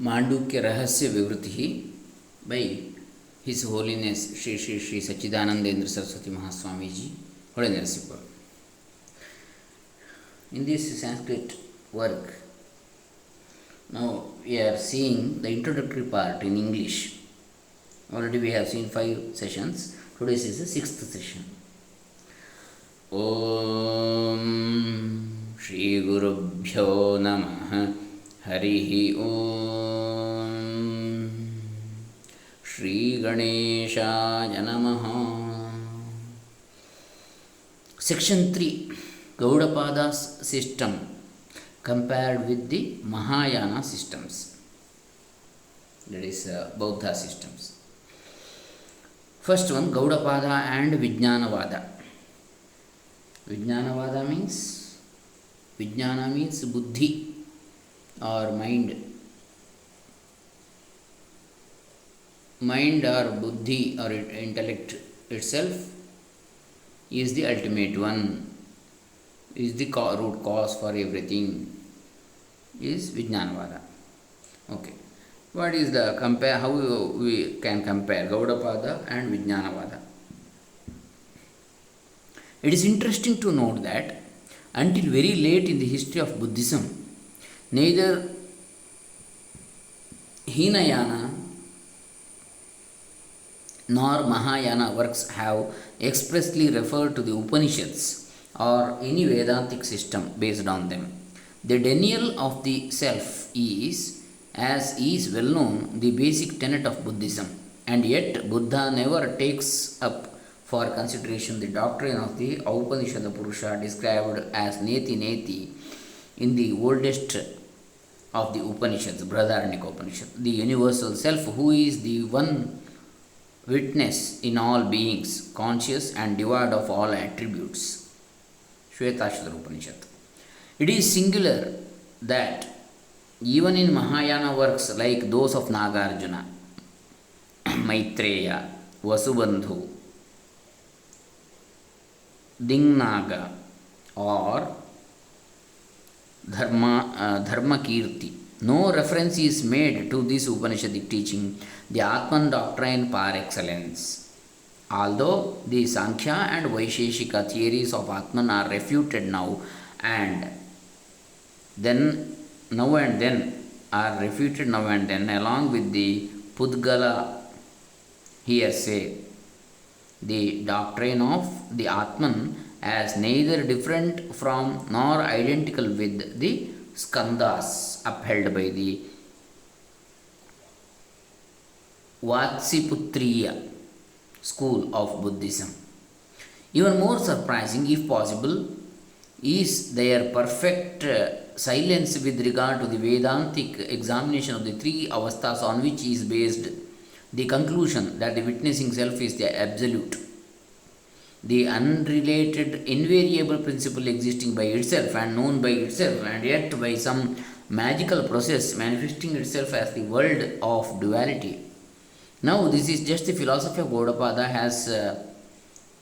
मांडूक्य रहस्य विवृति by His Holiness Sri Sri Sri Sachidanandendra Saraswati Mahaswamiji, HoLenaraseepur. In this Sanskrit work, now we are seeing the introductory part in English. Already we have seen 5 sessions. Today's is the 6th session. Om Shri Gurubhyo Namaha Harihi Om Shri Ganeshaya Namaha. Section 3, Gaudapada's system compared with the Mahayana systems, that is Bauddha systems. First one, Gaudapada and Vijnanavada. Vijnanavada means, Vijnana means buddhi or mind. Mind or buddhi or intellect itself is the ultimate one, is the root cause for everything, is Vijnanavada. Okay. What is the compare? How we can compare Gaudapada and Vijnanavada? It is interesting to note that until very late in the history of Buddhism, neither Hinayana nor Mahayana works have expressly referred to the Upanishads or any Vedantic system based on them. The denial of the self is, as is well known, the basic tenet of Buddhism, and yet Buddha never takes up for consideration the doctrine of the Upanishad Purusha described as Neti Neti in the oldest of the Upanishads, Brihadaranyaka Upanishad, the universal self who is the one witness in all beings, conscious and devoid of all attributes, Shvetashvatara Upanishad. It is singular that even in Mahayana works like those of Nagarjuna, Maitreya, Vasubandhu, Dingnaga or Dharmakirti, no reference is made to this Upanishadic teaching, the Atman doctrine par excellence. Although the Sankhya and Vaisheshika theories of Atman are refuted now and then along with the Pudgala hearsay, the doctrine of the Atman as neither different from nor identical with the Skandhas upheld by the Vatsiputriya school of Buddhism. Even more surprising, if possible, is their perfect silence with regard to the Vedantic examination of the 3 avasthas on which is based the conclusion that the witnessing self is the absolute, the unrelated invariable principle existing by itself and known by itself, and yet by some magical process manifesting itself as the world of duality. Now this is just the philosophy of Gaudapada has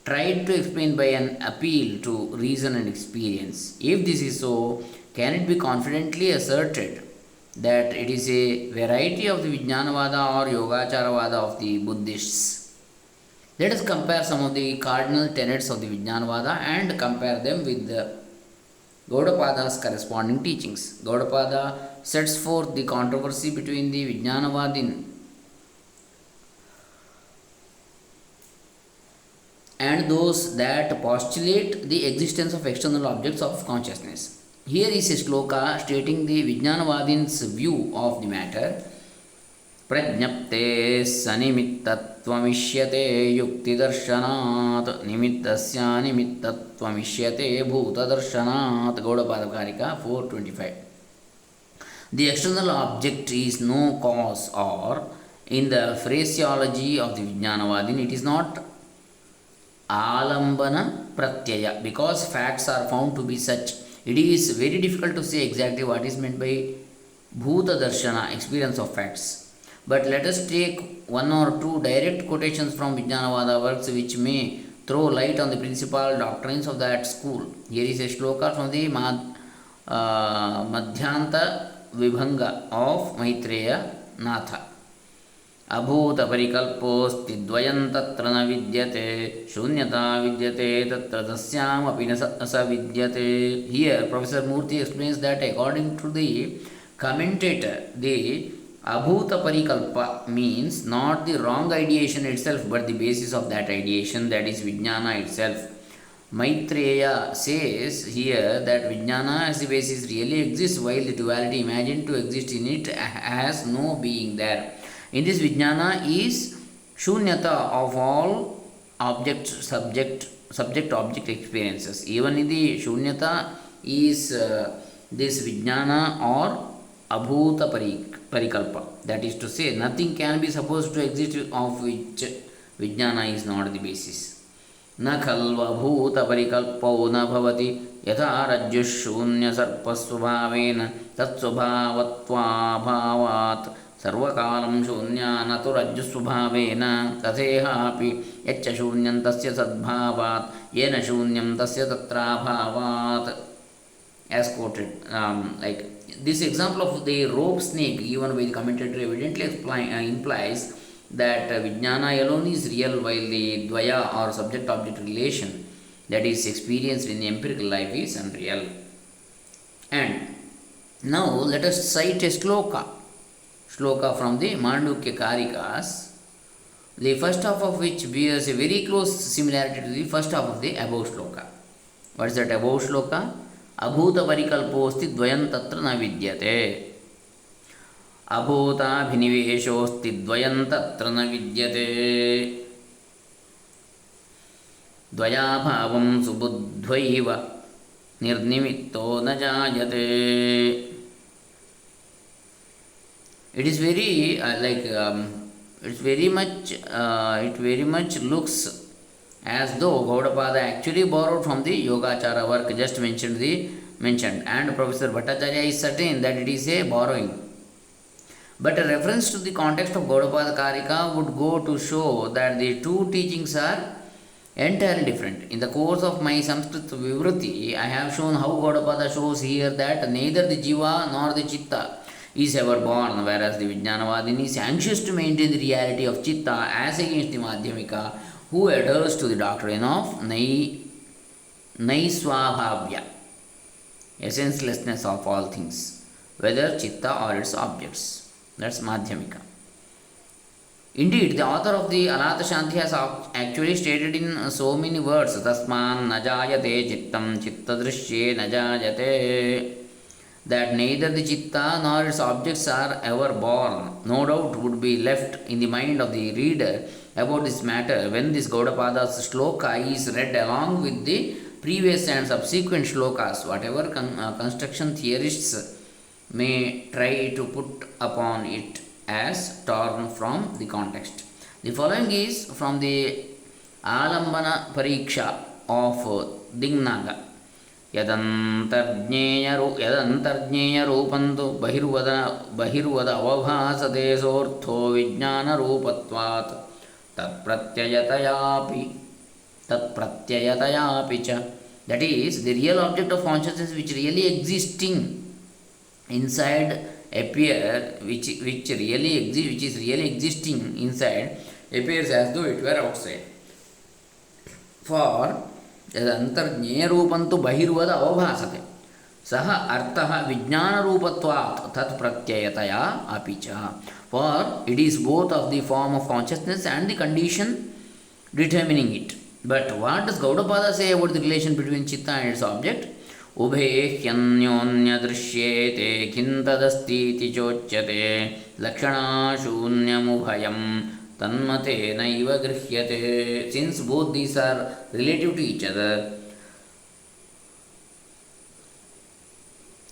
tried to explain by an appeal to reason and experience. If this is so, can it be confidently asserted that it is a variety of the Vijnanavada or Yogacharavada of the Buddhists? Let us compare some of the cardinal tenets of the Vijnanavada and compare them with the Gaudapada's corresponding teachings. Gaudapada sets forth the controversy between the Vijnanavadin and those that postulate the existence of external objects of consciousness. Here is a shloka stating the Vijnanavadin's view of the matter. Prajnapte sanimittatvamishyate yuktidarshanat nimittasya nimittatvamishyate bhutadarshanat. Gaudapada Karika 425. The external object is no cause, or in the phraseology of the Vijnanavadin, it is not alambana pratyaya, because facts are found to be such. It is very difficult to say exactly what is meant by bhuta darshana, experience of facts. But let us take 1 or 2 direct quotations from Vijnanavada works which may throw light on the principal doctrines of that school. Here is a shloka from the Madhyanta vibhanga of Maitreya Natha. अभूत परिकल्पोऽस्ति द्वयं तत्र न विद्यते शून्यता विद्यते तत्र तस्यामपि न स विद्यते. Here Professor Murthy explains that according to the commentator, the abhuta parikalpa means not the wrong ideation itself but the basis of that ideation, that is vijnana itself. Maitreya says here that vijnana as the basis really exists, while the duality imagined to exist in it has no being there. In this vijnana is shunyata of all subject object experiences. Even in the shunyata is this vijnana or abhuta parikalpa. That is to say, nothing can be supposed to exist of which vijnana is not the basis. न खल्वभूतपरिकल्पो न भवति यथा रज्जुशून्यसर्पस्वभावेन तत्स्वभावत्वाभावात् सर्वकालं शून्या न तु रज्जुस्वभावेन तथेहापि यच्च शून्यं तस्य सद्भावात् येन शून्यं तस्य तत्राभावात्. As quoted, like this example of the rope snake given by the commentator evidently implies that vijnana alone is real, while the dvaya or subject-object relation that is experienced in empirical life is unreal. And now let us cite a shloka from the Mandukya Karikas, the first half of which bears a very close similarity to the first half of the above shloka. What is that above shloka? Abhuta parikalposti dvayam tatra na vidyate. अभूताभिनिवेशोऽस्ति द्वयं तत्र न विद्यते द्वयाभावं सुबुद्ध्वैव निर्निमित्तो न जायते. It is very it very much looks as though Gaudapada actually borrowed from the Yogachara work just mentioned, and Professor Bhattacharya is certain that it is a borrowing. But a reference to the context of Gaudapada Karika would go to show that the two teachings are entirely different. In the course of my Sanskrit Vivruti, I have shown how Gaudapada shows here that neither the Jiva nor the Chitta is ever born, whereas the Vijnanavadini is anxious to maintain the reality of Chitta as against the Madhyamika, who adheres to the doctrine of Naiswabhavya, essencelessness of all things, whether Chitta or its objects. That's Madhyamika. Indeed, the author of the Anatha Shanti has actually stated in so many words, Tasman najayate chittam chitta drishye najayate, that neither the chitta nor its objects are ever born. No doubt would be left in the mind of the reader about this matter when this Gaudapada's shloka is read along with the previous and subsequent shlokas, whatever construction theorists may try to put upon it as torn from the context. The following is from the Alambana Pariksha of Dingnaga. यदंतर्ज्ञेय रूपंतु बहिर्वद अवभासते सोर्थो विज्ञान रूपत्वात् तत्प्रत्ययतयापि च. That is, the real object of consciousness which really existing inside which is really existing inside appears as though it were outside. For यदंतर्ज्ञेय रूपंतु बहिर्वद अवभासते सह अर्थः विज्ञान रूपत्वात् तत्प्रत्ययतया अपि च. For it is both of the form of consciousness and the condition determining it. But what does Gaudapada say about the relation between chitta and its object? उभे ह्यन्योन्यदृश्येते किन्तदस्तीति चोच्यते लक्षणाशून्यमुभयं तन्मतेनैव गृह्यते. Since both these are relative to each other,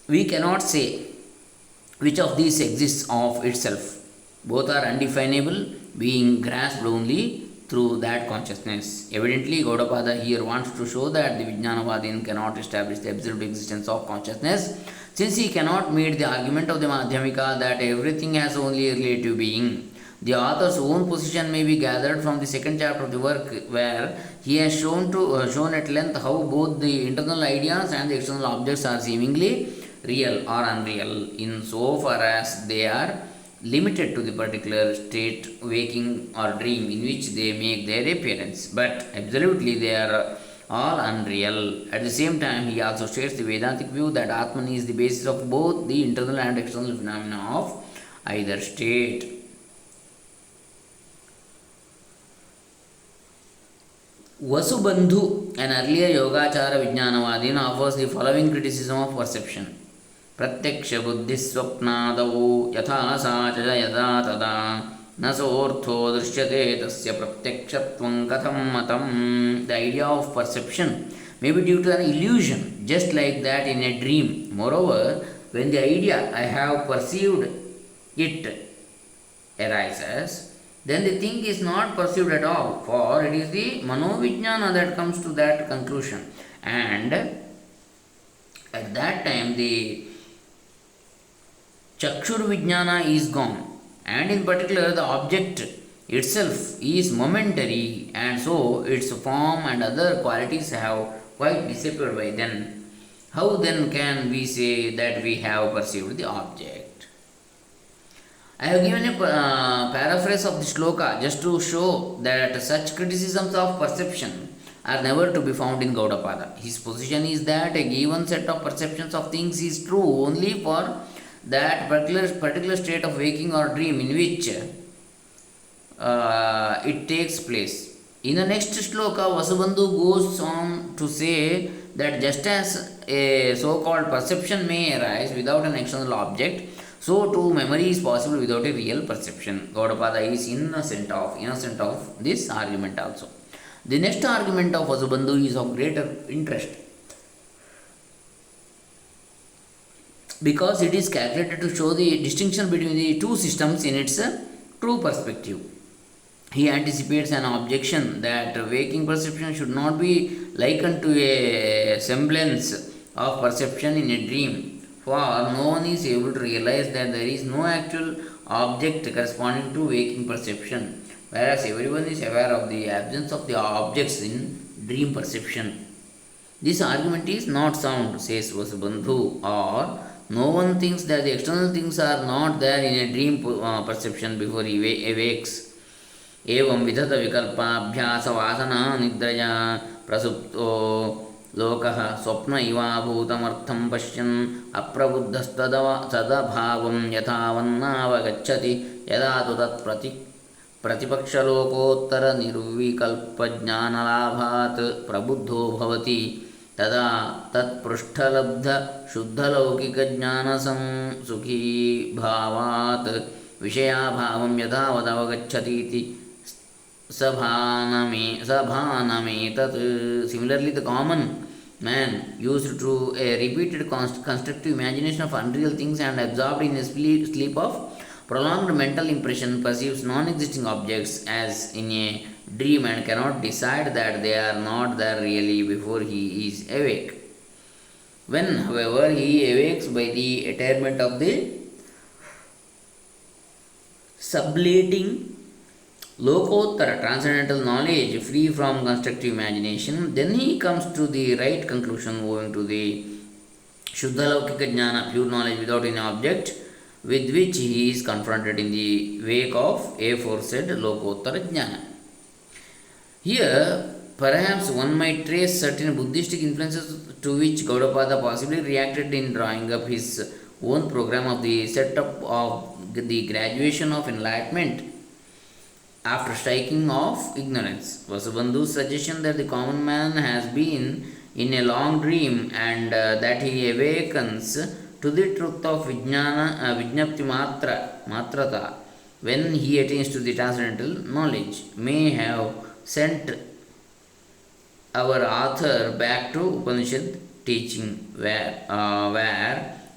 we cannot say which of these exists of itself. Both are undefinable, being grasped only through that consciousness. Evidently, Gaudapada here wants to show that the Vijnanavadin cannot establish the absolute existence of consciousness, since he cannot meet the argument of the Madhyamika that everything has only a relative being. The author's own position may be gathered from the second chapter of the work, where he has shown at length how both the internal ideas and the external objects are seemingly real or unreal in so far as they are limited to the particular state, waking or dream, in which they make their appearance, but absolutely they are all unreal. At the same time, he also states the Vedantic view that Atman is the basis of both the internal and external phenomena of either state. Vasubandhu, an earlier Yogachara Vijnanavadin, offers the following criticism of perception. प्रत्यक्ष बुद्धि स्वप्नादौ यथा सा च यदा तदा न सोऽर्थो दृश्यते तस्य प्रत्यक्षत्वं कथं मतं. The idea of perception may be due to an illusion, just like that in a dream. Moreover, when the idea I have perceived it arises, then the thing is not perceived at all, for it is the manovijnana that comes to that conclusion, and at that time the Chakshur Vijnana is gone, and in particular the object itself is momentary, and so its form and other qualities have quite disappeared by then. How then can we say that we have perceived the object? I have given a paraphrase of the shloka just to show that such criticisms of perception are never to be found in Gaudapada. His position is that a given set of perceptions of things is true only for that particular state of waking or dream in which it takes place. In the next shloka, Vasubandhu goes on to say that just as a so-called perception may arise without an external object, so too memory is possible without a real perception. Gaudapada is innocent of this argument also. The next argument of Vasubandhu is of greater interest, because it is calculated to show the distinction between the two systems in its true perspective. He anticipates an objection that waking perception should not be likened to a semblance of perception in a dream, for no one is able to realize that there is no actual object corresponding to waking perception, whereas everyone is aware of the absence of the objects in dream perception. This argument is not sound, says Vasubandhu, or no one thinks that the external things are not there in a dream perception before he awakes. एवं विधत विकल्पाभ्यास वासना निद्रया प्रसुप्तो लोकः स्वप्न इवाभूतमर्थं पश्यन् अप्रबुद्धस्तदभावं यथावन्नावगच्छति यदा तु प्रतिपक्षलोकोत्तरनिर्विकल्पज्ञानलाभात् प्रबुद्धो भवति तदा तत्पृष्ठलब्धशुद्धलौकिकज्ञानसंसुखीभावात् विषयाभावं यथावदवगच्छतीति sabhanametat. Similarly, the common man, used to a repeated constructive imagination of unreal things and absorbed in a sleep of prolonged mental impression, perceives non-existing objects as in a dream and cannot decide that they are not there really before he is awake. When, however, he awakes by the attainment of the sublating Lokottara transcendental knowledge free from constructive imagination, then he comes to the right conclusion owing to the Shuddha Laukika Jnana, pure knowledge without any object, with which he is confronted in the wake of aforesaid Lokottara Jnana. Here, perhaps one might trace certain Buddhistic influences to which Gaudapada possibly reacted in drawing up his own program of the setup of the graduation of enlightenment after striking off ignorance. Vasubandhu's suggestion that the common man has been in a long dream and that he awakens to the truth of Vijnapti Matrata when he attains to the transcendental knowledge may have sent our author back to Upanishad teaching, where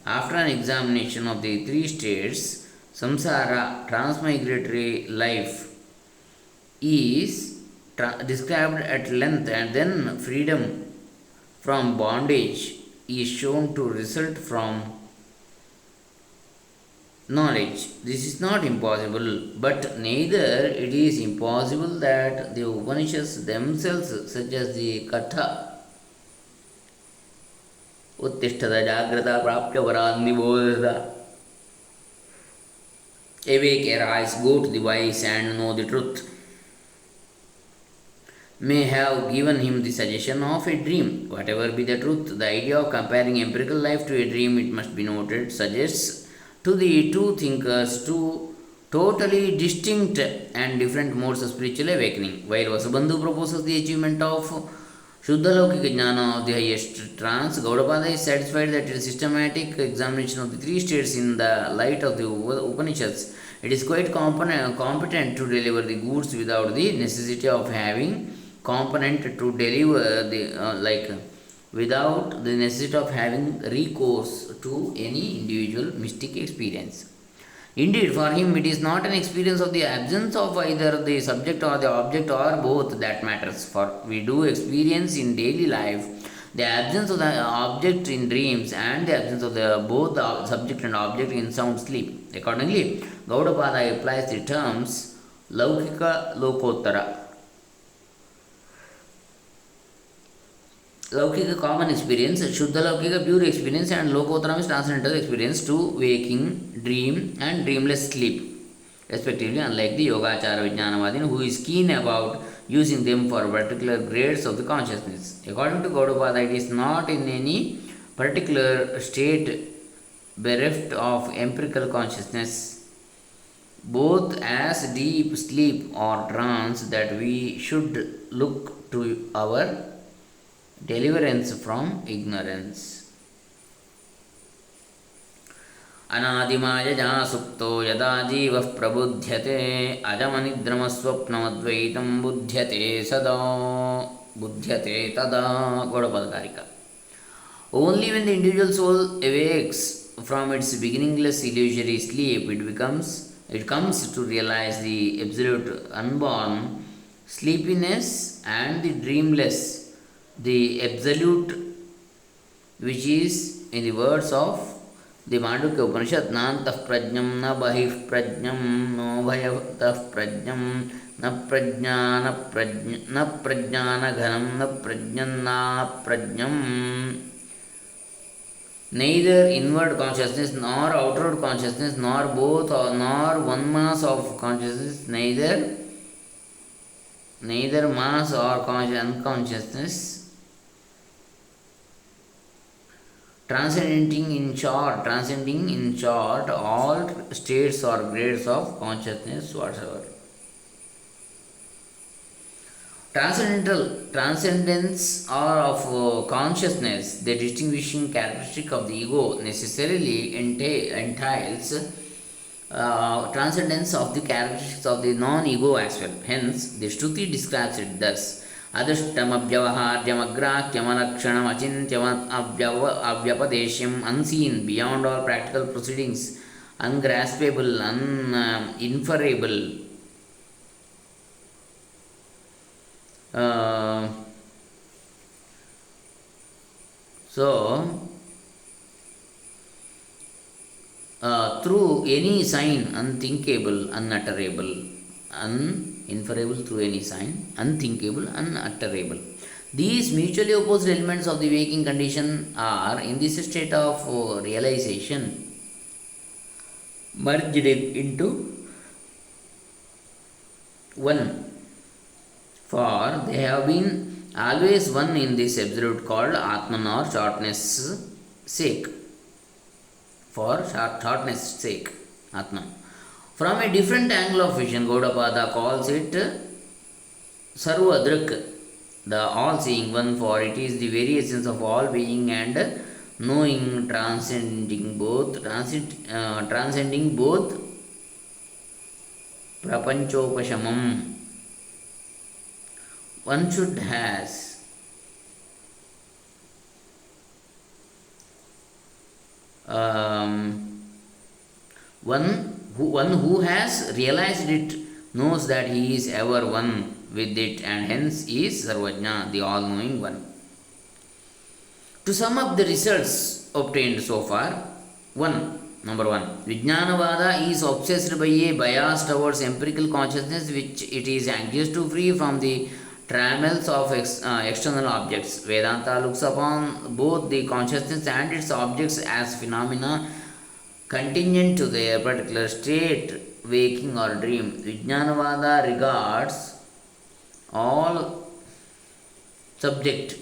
after an examination of the three states, samsara, transmigratory life, is described at length, and then freedom from bondage is shown to result from knowledge. This is not impossible, but neither it is impossible that the Upanishads themselves, such as the Katha उत्तिष्ठत जाग्रत प्राप्य वरान् निबोधत. Awake, arise, go to the wise and know the truth. May have given him the suggestion of a dream. Whatever be the truth, the idea of comparing empirical life to a dream, it must be noted, suggests to the two thinkers two totally distinct and different modes of spiritual awakening. While Vasubandhu proposes the achievement of Shuddha Laukika Jnana of the highest trance, Gaudapada is satisfied that a systematic examination of the three states in the light of the Upanishads, it is quite competent to deliver the goods without the necessity of having component to deliver the without the necessity of having recourse to any individual mystic experience. Indeed, for him it is not an experience of the absence of either the subject or the object or both that matters, for we do experience in daily life the absence of the object in dreams and the absence of both the subject and object in sound sleep. Accordingly, Gaudapada applies the terms Laukika Lokottara. Laukika common experience, Shuddha Laukika pure experience, and Lokottara is transcendental experience to waking, dream, and dreamless sleep, respectively, unlike the Yogachara Vijnanavadin, who is keen about using them for particular grades of the consciousness. According to Gaudapada, it is not in any particular state bereft of empirical consciousness, both as deep sleep or trance, that we should look to our deliverance from ignorance. अनादिमायया सुप्तो यदा जीवः प्रबुध्यते अजमनिद्रमस्वप्नमद्वैतं बुध्यते तदा. Gaudapada. Only when the individual soul awakes from its beginningless illusory sleep, it comes to realize the absolute unborn sleepiness and the dreamless, the absolute, which is in the words of the Mandukya Upanishad, Nantah prajnam na bahih prajnam no bhayavatah prajnam na prajnana ghanam na prajnana prajnam. Neither inward consciousness nor outward consciousness, nor both or nor one mass of consciousness, neither mass or unconsciousness, transcending in short all states or grades of consciousness whatsoever. Transcendence or of consciousness, the distinguishing characteristic of the ego, necessarily entails transcendence of the characteristics of the non-ego as well. Hence, the Shruti describes it thus: Adhishtamabhyavaharyamagrakyamalakshanam achintyamadvyapadeshyam, unseen, beyond all practical proceedings, ungraspable, inferable. Through any sign, unthinkable, unutterable, inferable through any sign, unthinkable, unutterable. These mutually opposed elements of the waking condition are, in this state of realization, merged into one. For they have been always one in this absolute called Atman, or shortness sake. For shortness sake, Atman. From a different angle of vision, Gaudapada calls it Sarvadrik, the all-seeing one, for it is the very essence of all being and knowing, transcending both prapanchopashamam. One should has one who has realized it knows that he is ever one with it, and hence is Sarvajna, the all-knowing one. To sum up the results obtained so far, number one, Vijnanavada is obsessed by a bias towards empirical consciousness, which it is anxious to free from the trammels of external objects. Vedanta looks upon both the consciousness and its objects as phenomena contingent to their particular state, waking or dream. Vijnanavada regards all subject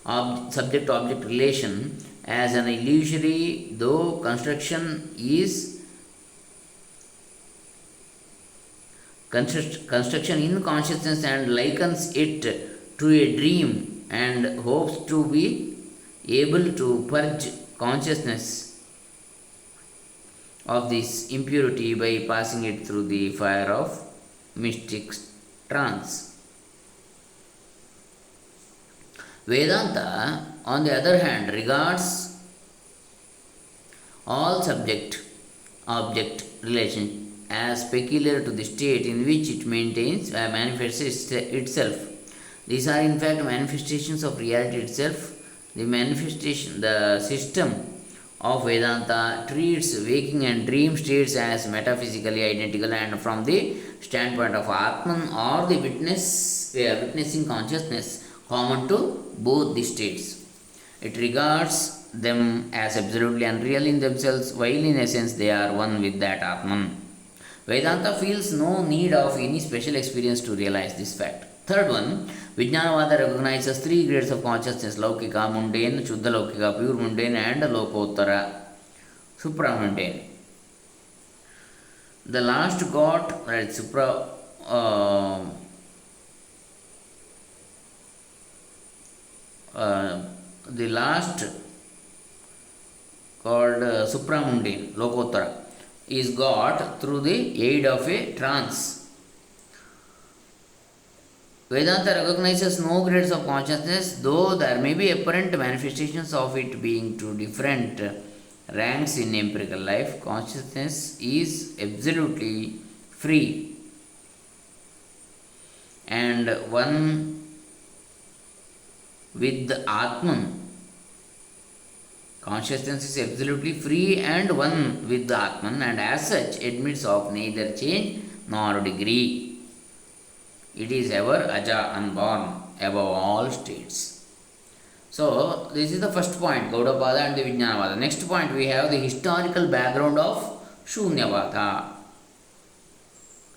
object relation as an illusory, though construction in consciousness, and likens it to a dream and hopes to be able to purge consciousness of this impurity by passing it through the fire of mystic trance. Vedanta, on the other hand, regards all subject object relation as peculiar to the state in which it manifests itself. These are in fact manifestations of reality itself. The system of Vedanta treats waking and dream states as metaphysically identical, and from the standpoint of Atman or the witnessing consciousness common to both the states. It regards them as absolutely unreal in themselves, while in essence they are one with that Atman. Vedanta feels no need of any special experience to realize this fact. Third one, Vijnanavada recognizes three grades of consciousness: Laukika, mundane, Shuddha Laukika, pure mundane, and Lokottara, supramundane. The last got, right, the last called supramundane, Lokottara, is got through the aid of a trance. Vedanta recognizes no grades of consciousness, though there may be apparent manifestations of it being two different ranks in empirical life. Consciousness is absolutely free and one with the Atman. Consciousness is absolutely free and one with the Atman, and as such admits of neither change nor degree. It is ever aja, unborn, above all states. So, this is the first point, Gaudapada and the Vijnanavada. Next point, we have the historical background of Shunyavada.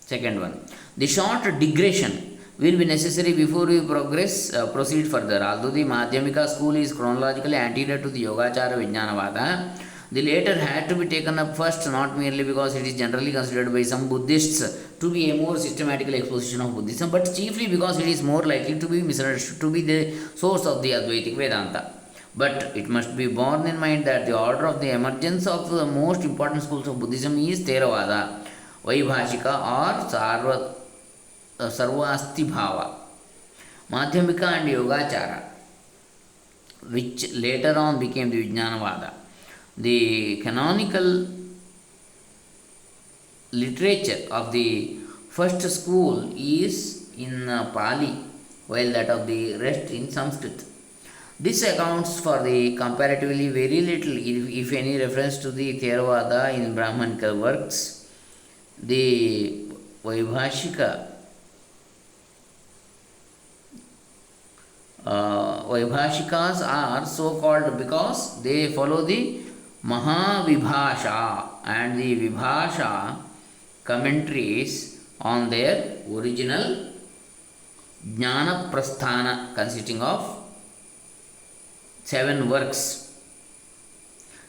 Second one, the short digression will be necessary before we proceed further. Although the Madhyamika school is chronologically anterior to the Yogachara Vijnanavada, the latter had to be taken up first, not merely because it is generally considered by some Buddhists to be a more systematical exposition of Buddhism, but chiefly because it is more likely to be misunderstood to be the source of the Advaitic Vedanta. But it must be borne in mind that the order of the emergence of the most important schools of Buddhism is Theravada, Vaibhashika or Sarvasti Bhava, Madhyamika and Yogachara, which later on became the Vijnanavada. The canonical literature of the first school is in Pali, while that of the rest in Sanskrit. This accounts for the comparatively very little, if any, reference to the Theravada in Brahmanical works. The Vaibhashikas are so called because they follow the Mahavibhasha and the Vibhasha commentaries on their original Jnana Prasthana, consisting of 7 works.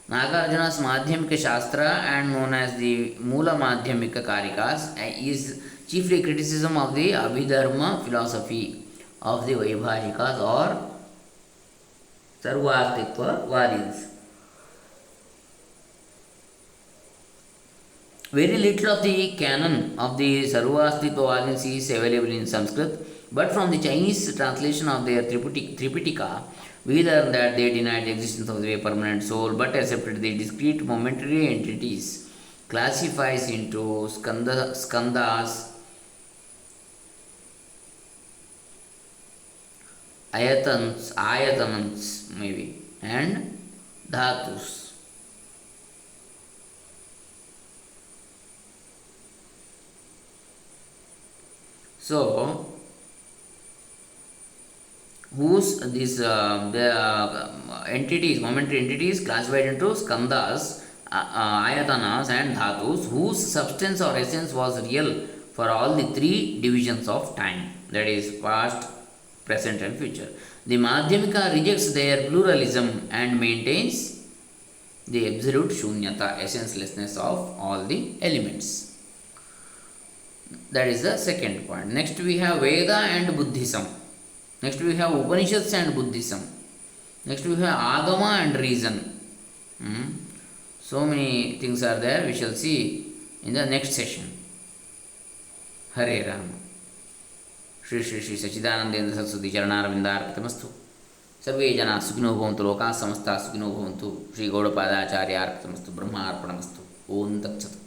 Nagarjuna's Madhyamika Shastra, and known as the Mula Madhyamika Karikas, is chiefly criticism of the Abhidharma philosophy of the Vaibhashikas or Sarvastitva Vadins. Very little of the canon of the Sarvastitva is available in Sanskrit, but from the Chinese translation of their Tripitaka, we learn that they denied the existence of the permanent soul, but accepted the discrete momentary entities, classifies into skandhas, ayatanans maybe, and dhatus. So, whose these the entities, momentary entities classified into skandhas, ayatanas and dhatus, whose substance or essence was real for all the three divisions of time, that is past, present and future. The Madhyamika rejects their pluralism and maintains the absolute shunyata, essencelessness of all the elements. That is the second point. Next we have Veda and Buddhism. Next we have Upanishads and Buddhism. Next we have Agama and reason. So many things are there. We shall see in the next session. Hare Rama. Sri Sri Sri Sachidanandendra Saraswati Charanaravindarpitamasthu. सर्वे जनाः सुखिनो भवन्तु, लोकाः समस्ताः सुखिनो भवन्तु. श्री गौडपादाचार्यार्पितमस्तु. ब्रह्मार्पणमस्तु. ओम तत्सत्.